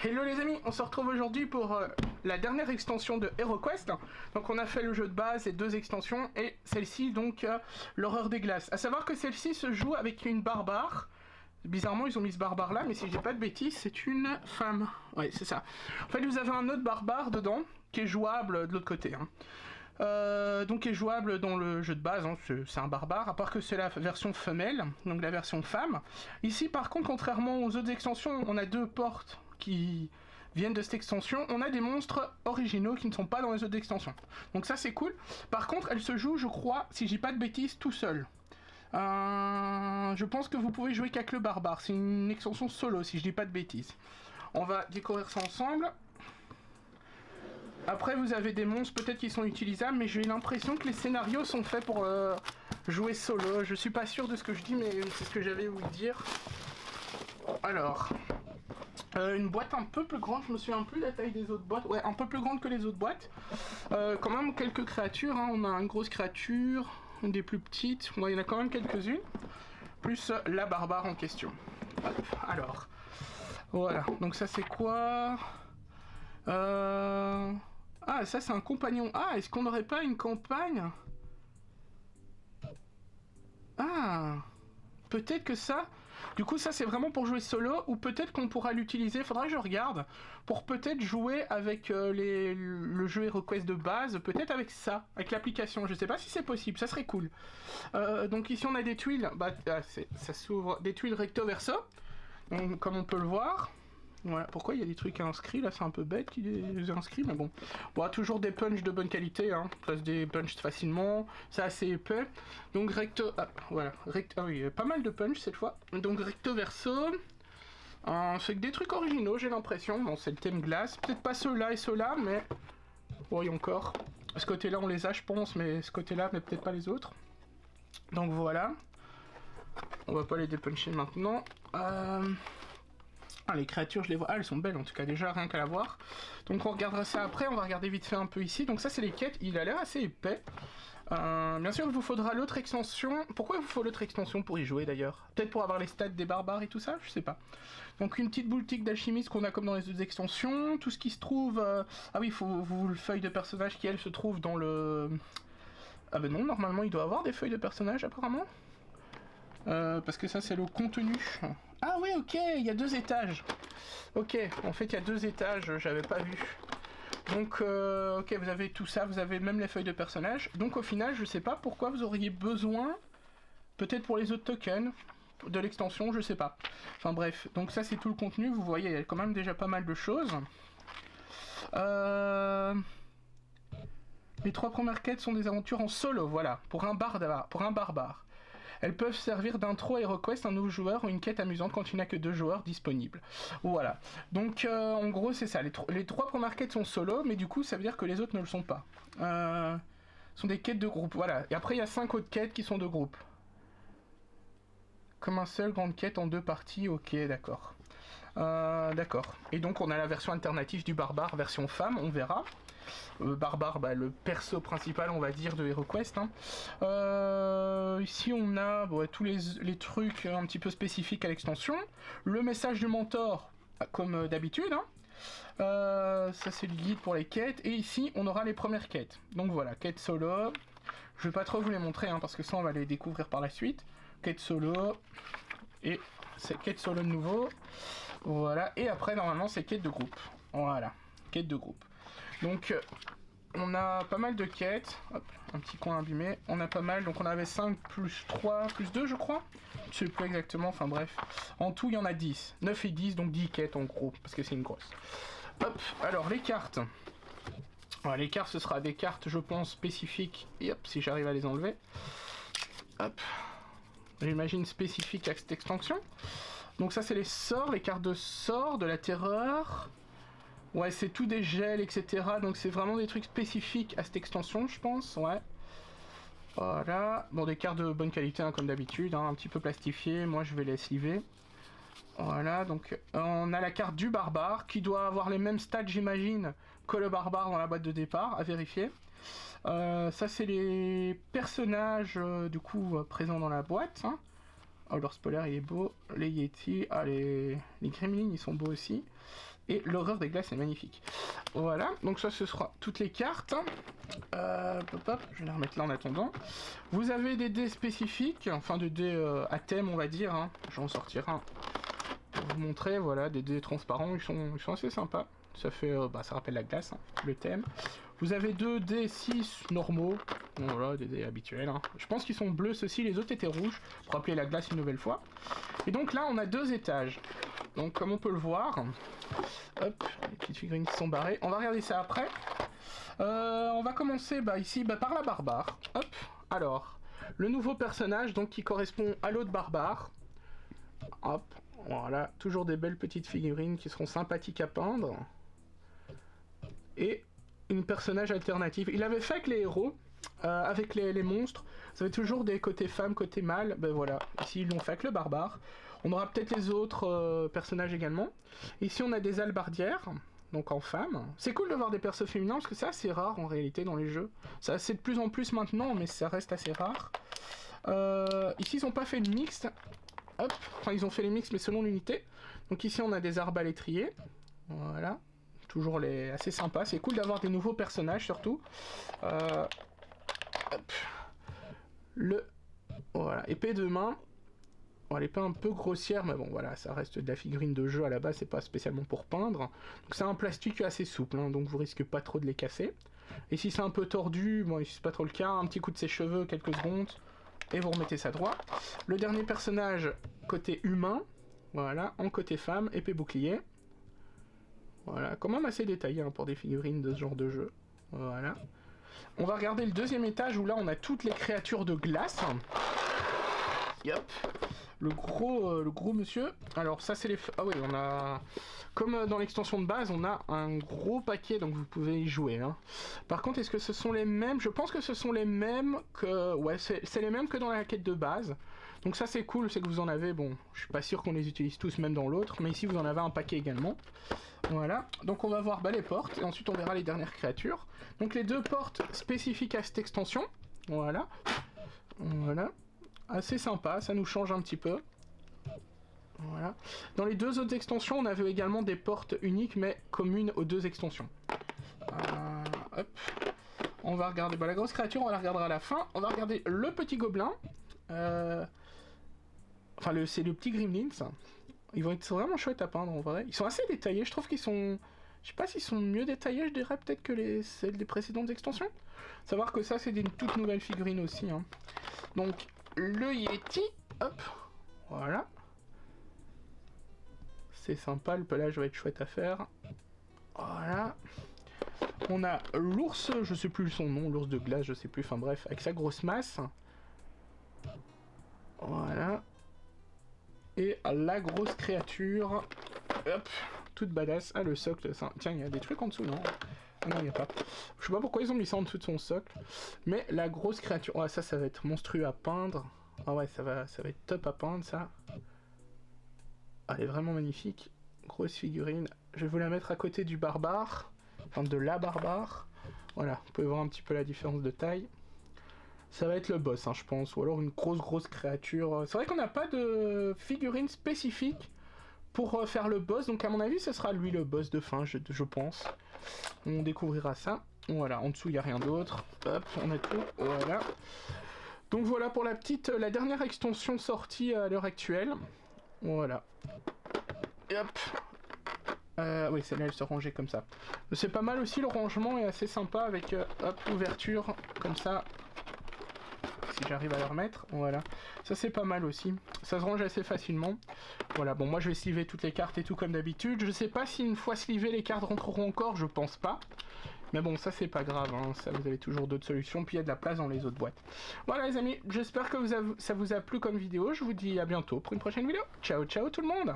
Hello les amis, on se retrouve aujourd'hui pour la dernière extension de HeroQuest. Donc on a fait le jeu de base et 2 extensions, et celle-ci donc l'horreur des glaces. A savoir que celle-ci se joue avec une barbare. Bizarrement ils ont mis ce barbare là, mais si je dis pas de bêtises, c'est une femme. Ouais, c'est ça. En fait vous avez un autre barbare dedans, qui est jouable de l'autre côté. Donc qui est jouable dans le jeu de base, hein, c'est un barbare, à part que c'est la version femelle, donc la version femme. Ici par contre, contrairement aux autres extensions, on a 2 portes qui viennent de cette extension, on a des monstres originaux qui ne sont pas dans les autres extensions. Donc ça c'est cool. Par contre elle se joue, je crois, si je dis pas de bêtises, tout seul. Je pense que vous pouvez jouer qu'avec le barbare, c'est une extension solo si je dis pas de bêtises. On va découvrir ça ensemble. Après vous avez des monstres peut-être qui sont utilisables, mais j'ai l'impression que les scénarios sont faits pour jouer solo. Je suis pas sûr de ce que je dis, mais c'est ce que j'avais voulu dire. Alors, une boîte un peu plus grande, je me souviens plus de la taille des autres boîtes. Ouais, un peu plus grande que les autres boîtes. Quand même quelques créatures, hein. On a une grosse créature, des plus petites, bon, il y en a quand même quelques-unes. Plus la barbare en question. Hop, alors, voilà, donc ça c'est quoi? Ah, ça c'est un compagnon. Ah, est-ce qu'on n'aurait pas une campagne? Ah, peut-être que ça... Du coup, ça c'est vraiment pour jouer solo, ou peut-être qu'on pourra l'utiliser, faudra que je regarde, pour peut-être jouer avec le jeu HeroQuest de base, peut-être avec ça, avec l'application. Je sais pas si c'est possible, ça serait cool. Donc ici on a des tuiles, ça s'ouvre, des tuiles recto verso, donc, comme on peut le voir. Voilà, pourquoi il y a des trucs inscrits là, c'est un peu bête qu'il les ait inscrits, mais bon. Bon, toujours des punchs de bonne qualité, hein, place des punchs facilement, c'est assez épais. Donc recto, ah, voilà, ah oui, pas mal de punch cette fois. Donc recto verso, c'est que des trucs originaux j'ai l'impression, bon c'est le thème glace, peut-être pas ceux-là et ceux-là, mais... Oui encore, ce côté-là on les a je pense, mais ce côté-là, mais peut-être pas les autres. Donc voilà, on va pas les dépuncher maintenant. Ah, les créatures, je les vois. Ah, elles sont belles en tout cas, déjà rien qu'à la voir. Donc on regardera ça après, on va regarder vite fait un peu ici. Donc ça c'est les quêtes, il a l'air assez épais. Bien sûr il vous faudra l'autre extension. Pourquoi il vous faut l'autre extension pour y jouer d'ailleurs? Peut-être pour avoir les stats des barbares et tout ça, je sais pas. Donc une petite boutique d'alchimiste qu'on a comme dans les autres extensions. Tout ce qui se trouve... Ah oui, il faut le feuille de personnage qui elle se trouve dans le... Ah ben non, normalement il doit avoir des feuilles de personnage apparemment. Parce que ça c'est le contenu. Ah oui, ok, il y a 2 étages. Ok, en fait il y a 2 étages, j'avais pas vu. Donc ok, vous avez tout ça, vous avez même les feuilles de personnages. Donc au final, je sais pas pourquoi vous auriez besoin, peut-être pour les autres tokens de l'extension, je sais pas. Enfin bref, donc ça c'est tout le contenu, vous voyez, il y a quand même déjà pas mal de choses. Les 3 premières quêtes sont des aventures en solo, voilà, pour un barbare. Elles peuvent servir d'intro à HeroQuest, un nouveau joueur ou une quête amusante quand il n'y a que 2 joueurs disponibles. Voilà. Donc en gros c'est ça, les 3 premières quêtes sont solo, mais du coup ça veut dire que les autres ne le sont pas. Sont des quêtes de groupe, voilà. Et après il y a 5 autres quêtes qui sont de groupe. Comme un seul, grande quête en 2 parties, ok, d'accord. D'accord. Et donc on a la version alternative du barbare, version femme, on verra. Barbare, le perso principal on va dire de HeroQuest. Ici on a tous les trucs un petit peu spécifiques à l'extension. Le message du mentor, comme d'habitude. Ça c'est le guide pour les quêtes. Et ici on aura les premières quêtes. Donc voilà, quête solo. Je vais pas trop vous les montrer parce que ça on va les découvrir par la suite. Quête solo. Et c'est quête solo de nouveau. Voilà. Et après normalement c'est quête de groupe. Voilà. Quête de groupe. Donc on a pas mal de quêtes. Hop, un petit coin abîmé. On a pas mal, donc on avait 5 plus 3 plus 2 je crois. Je sais plus exactement, enfin bref. En tout il y en a 10. 9 et 10, donc 10 quêtes en gros, parce que c'est une grosse. Hop, alors les cartes. Voilà, les cartes ce sera des cartes je pense spécifiques. Et hop, si j'arrive à les enlever. Hop. J'imagine spécifiques à cette extension. Donc ça c'est les sorts, les cartes de sorts, de la terreur. Ouais, c'est tout des gels, etc. Donc c'est vraiment des trucs spécifiques à cette extension, je pense, ouais. Voilà. Bon, des cartes de bonne qualité, comme d'habitude, un petit peu plastifiées. Moi, je vais les sliver. Voilà, donc on a la carte du barbare, qui doit avoir les mêmes stats, j'imagine, que le barbare dans la boîte de départ, à vérifier. Ça, c'est les personnages, du coup, présents dans la boîte. Oh, leur spoiler, il est beau. Les Yeti, les Gremlins, ils sont beaux aussi. Et l'horreur des glaces est magnifique. Voilà, donc ça ce sera toutes les cartes. Je vais les remettre là en attendant. Vous avez des dés spécifiques, enfin des dés à thème on va dire. Hein. Je vais en sortir un pour vous montrer. Voilà, des dés transparents, ils sont assez sympas. Ça fait, ça rappelle la glace, hein, le thème. Vous avez 2 dés 6 normaux. Bon, voilà, des dés habituels. Hein. Je pense qu'ils sont bleus ceux-ci, les autres étaient rouges, pour rappeler la glace une nouvelle fois. Et donc là, on a 2 étages. Donc comme on peut le voir, hop, les petites figurines qui sont barrées. On va regarder ça après. On va commencer ici par la barbare. Hop, alors, le nouveau personnage donc qui correspond à l'autre barbare. Hop, voilà, toujours des belles petites figurines qui seront sympathiques à peindre. Et une personnage alternative. Il avait fait avec les héros, avec les monstres. Vous avez toujours des côtés femmes, côté mâle. Ben voilà, ici ils l'ont fait avec le barbare. On aura peut-être les autres personnages également. Ici on a des hallebardières, donc en femme. C'est cool de voir des persos féminins parce que c'est assez rare en réalité dans les jeux. C'est de plus en plus maintenant, mais ça reste assez rare. Ici ils n'ont pas fait le mixte. Hop, enfin ils ont fait les mix mais selon l'unité. Donc ici on a des arbalétriers. Voilà. Toujours assez sympa. C'est cool d'avoir des nouveaux personnages surtout. Hop. Voilà, épée de main. Bon, l'épée un peu grossière, mais bon voilà, ça reste de la figurine de jeu à la base, c'est pas spécialement pour peindre. Donc c'est un plastique assez souple, hein, donc vous risquez pas trop de les casser. Et si c'est un peu tordu, bon ici c'est pas trop le cas, un petit coup de sèche-cheveux, quelques secondes, et vous remettez ça droit. Le dernier personnage, côté humain, voilà, en côté femme, épée bouclier. Voilà, quand même assez détaillé hein, pour des figurines de ce genre de jeu. Voilà. On va regarder le deuxième étage où là on a toutes les créatures de glace. Yep. Le gros monsieur. Alors ça c'est les... Ah oui, on a... Comme dans l'extension de base, on a un gros paquet, donc vous pouvez y jouer. Hein. Par contre, est-ce que ce sont les mêmes? Je pense que ce sont les mêmes que... Ouais, c'est les mêmes que dans la quête de base. Donc ça c'est cool, c'est que vous en avez... Bon, je suis pas sûr qu'on les utilise tous, même dans l'autre, mais ici vous en avez un paquet également. Voilà, donc on va voir les portes, et ensuite on verra les dernières créatures. Donc les 2 portes spécifiques à cette extension. Voilà. Voilà. Assez sympa, ça nous change un petit peu. Voilà. Dans les 2 autres extensions, on avait également des portes uniques, mais communes aux 2 extensions. Hop. On va regarder la grosse créature, on la regardera à la fin. On va regarder le petit gobelin. Enfin, c'est le petit gremlins. Ils vont être vraiment chouettes à peindre en vrai. Ils sont assez détaillés, je trouve qu'ils sont... Je sais pas s'ils sont mieux détaillés, je dirais peut-être que celles des précédentes extensions. Savoir que ça, c'est une toute nouvelle figurine aussi. Hein. Donc, le Yeti, hop, voilà. C'est sympa, le pelage va être chouette à faire. Voilà. On a l'ours, je sais plus son nom, l'ours de glace, je sais plus, enfin bref, avec sa grosse masse. Voilà. Et la grosse créature, hop, toute badass. Ah, le socle, ça... Tiens, il y a des trucs en dessous, non? Ah non, il n'y a pas. Je sais pas pourquoi ils ont mis ça en dessous de son socle. Mais la grosse créature, oh, ça va être monstrueux à peindre. Ah ouais, ça va être top à peindre, ça. Ah, elle est vraiment magnifique. Grosse figurine. Je vais vous la mettre à côté du barbare. Enfin, de la barbare. Voilà, vous pouvez voir un petit peu la différence de taille. Ça va être le boss, hein, je pense. Ou alors une grosse créature. C'est vrai qu'on n'a pas de figurine spécifique pour faire le boss. Donc à mon avis, ce sera lui le boss de fin, je pense. On découvrira ça. Voilà, en dessous, il n'y a rien d'autre. Hop, on a tout. Voilà. Donc voilà pour la dernière extension sortie à l'heure actuelle. Voilà. Et hop. Oui, celle-là, elle se rangeait comme ça. C'est pas mal aussi, le rangement est assez sympa avec, hop, ouverture, comme ça. Si j'arrive à le remettre, voilà. Ça, c'est pas mal aussi. Ça se range assez facilement. Voilà, bon, moi, je vais sliver toutes les cartes et tout comme d'habitude. Je sais pas si une fois slivées, les cartes rentreront encore, je pense pas. Mais bon, ça, c'est pas grave, hein. Ça, vous avez toujours d'autres solutions, puis il y a de la place dans les autres boîtes. Voilà, les amis, j'espère que ça vous a plu comme vidéo. Je vous dis à bientôt pour une prochaine vidéo. Ciao, ciao tout le monde!